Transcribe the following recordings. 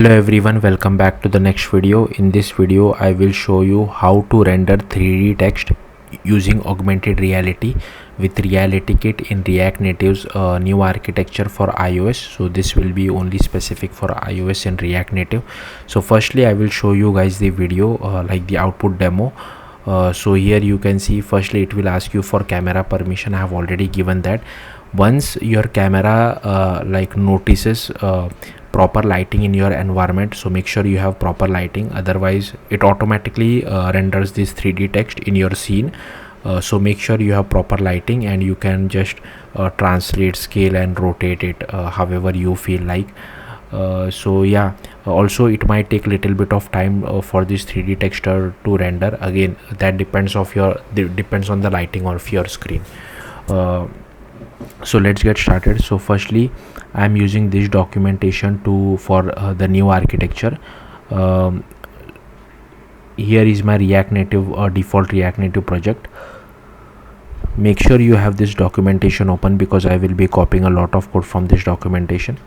Hello everyone, welcome back to the next video. In this video I will show you how to render 3D text using augmented reality with Reality Kit in React Native's new architecture for iOS. So this will be only specific for iOS and React Native. So firstly I will show you guys the video like the output demo. So here you can see, firstly it will ask you for camera permission. I have already given that. Once your camera like notices proper lighting in your environment, so make sure you have proper lighting, otherwise it automatically renders this 3D text in your scene. So make sure you have proper lighting, and you can just translate, scale and rotate it however you feel like. So yeah, also it might take little bit of time for this 3D texture to render. Again, that depends on the lighting of your screen. So let's get started. So firstly I am using this documentation for the new architecture. Here is my React Native default React Native project. Make sure you have this documentation open because I will be copying a lot of code from this documentation.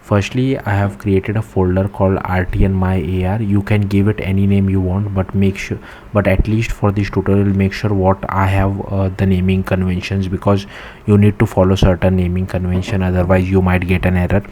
Firstly I have created a folder called RTNMyAR. You can give it any name you want, but at least for this tutorial make sure what I have the naming conventions, because you need to follow certain naming convention, otherwise you might get an error.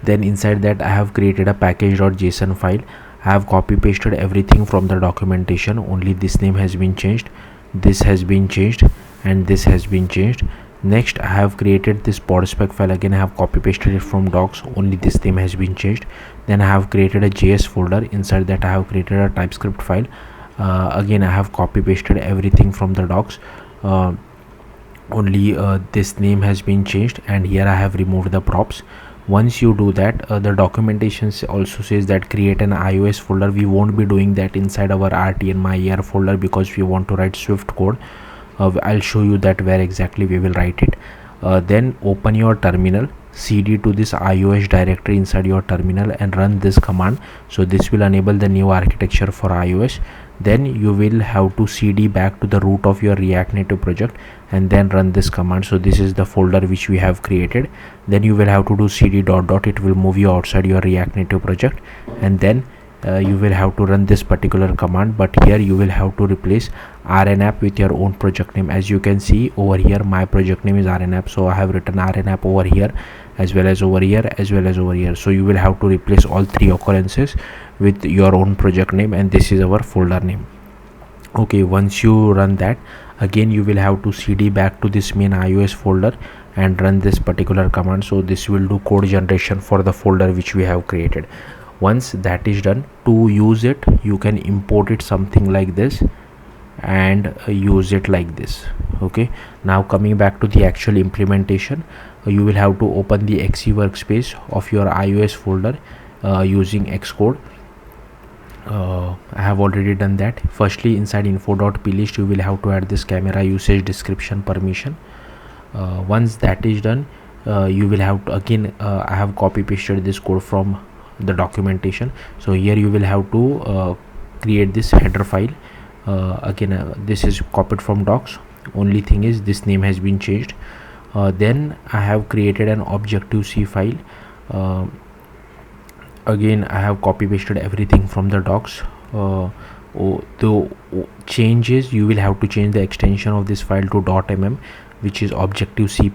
Then inside that I have created a package.json file. I have copy pasted everything from the documentation. Only this name has been changed, this has been changed, and this has been changed. Next I have created this pod spec file. Again I have copy pasted it from docs. Only this name has been changed. Then I have created a JS folder. Inside that I have created a TypeScript file. Again I have copy pasted everything from the docs. Only this name has been changed, and here I have removed the props. Once you do that, the documentation also says that create an iOS folder. We won't be doing that inside our RTNMyAR folder because we want to write Swift code. I'll show you that where exactly we will write it. Then open your terminal, cd to this iOS directory inside your terminal and run this command. So this will enable the new architecture for iOS. Then you will have to cd back to the root of your React Native project and then run this command. So this is the folder which we have created. Then you will have to do cd ... It will move you outside your React Native project, and then you will have to run this particular command. But here you will have to replace rnapp with your own project name. As you can see over here, my project name is rnapp, so I have written rnapp over here as well as over here as well as over here. So you will have to replace all three occurrences with your own project name, and this is our folder name. Okay, once you run that, again you will have to cd back to this main iOS folder and run this particular command. So this will do code generation for the folder which we have created. Once that is done, to use it you can import it something like this and use it like this. Okay, now coming back to the actual implementation, you will have to open the XE workspace of your iOS folder using Xcode. I have already done that. Firstly inside info.plist you will have to add this camera usage description permission. Once that is done, you will have to again I have copy pasted this code from the documentation. So here you will have to create this header file. Again this is copied from docs. Only thing is this name has been changed. Then I have created an Objective-C file. Again I have copy pasted everything from the docs. The changes, you will have to change the extension of this file to .mm, which is Objective-C++,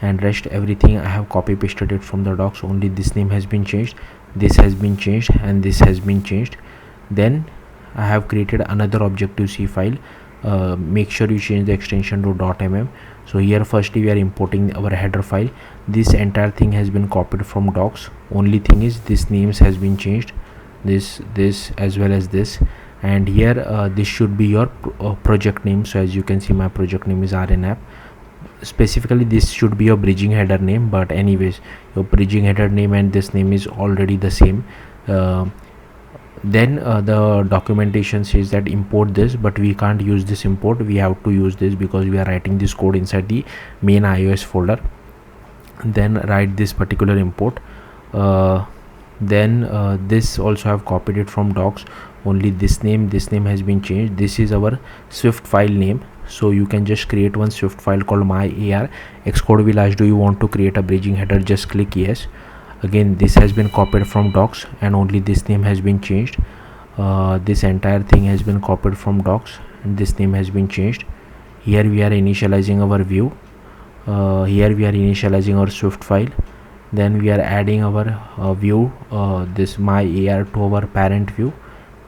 and rest everything I have copy pasted it from the docs. Only this name has been changed, this has been changed, and this has been changed. Then I have created another Objective-C file. Make sure you change the extension to .mm. So here firstly we are importing our header file. This entire thing has been copied from docs. Only thing is this names has been changed, this as well as this, and here this should be your project name. So as you can see my project name is rnapp. Specifically this should be your bridging header name, but anyways your bridging header name and this name is already the same. Then the documentation says that import this, but we can't use this import. We have to use this because we are writing this code inside the main iOS folder. Then write this particular import. Then this also have copied it from docs. Only this name has been changed. This is our Swift file name. So you can just create one Swift file called myar. Xcode will ask, do you want to create a bridging header? Just click yes. Again, this has been copied from docs and only this name has been changed. This entire thing has been copied from docs and this name has been changed. Here we are initializing our view. Here we are initializing our Swift file. Then we are adding our view, this my AR, to our parent view.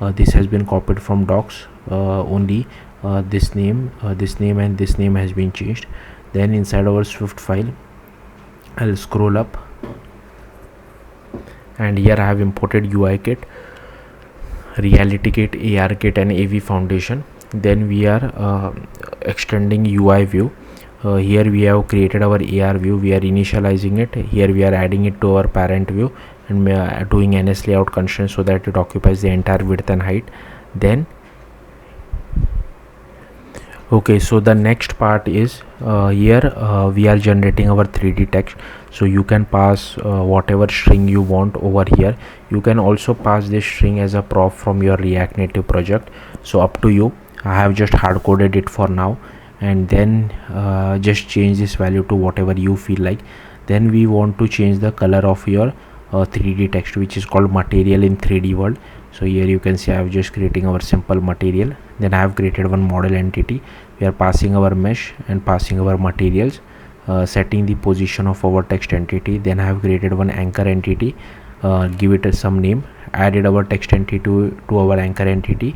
This has been copied from docs. Only this name and this name has been changed. Then inside our Swift file, I'll scroll up, and here I have imported UI kit, reality kit, AR kit and AV foundation. Then we are extending UI view. Here we have created our AR view, we are initializing it. Here we are adding it to our parent view and doing NS layout constraint so that it occupies the entire width and height. Then okay, so the next part is here we are generating our 3D text. So you can pass whatever string you want over here. You can also pass this string as a prop from your React Native project, so up to you. I have just hard coded it for now, and then just change this value to whatever you feel like. Then we want to change the color of your 3D text, which is called material in 3D world. So here you can see I have just creating our simple material. Then I have created one model entity. We are passing our mesh and passing our materials, setting the position of our text entity. Then I have created one anchor entity, give it some name, added our text entity to our anchor entity.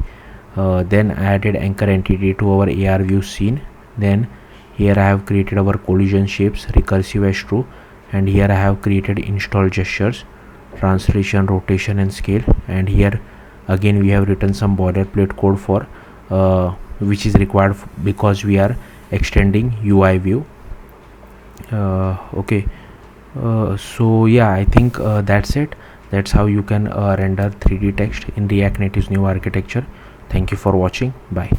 Then added anchor entity to our AR view scene. Then here I have created our collision shapes, recursive as true, and here I have created install gestures, translation, rotation and scale. And here again we have written some boilerplate code for which is required because we are extending UI view. Okay, so yeah, I think that's it. That's how you can render 3D text in React Native's new architecture. Thank you for watching. Bye.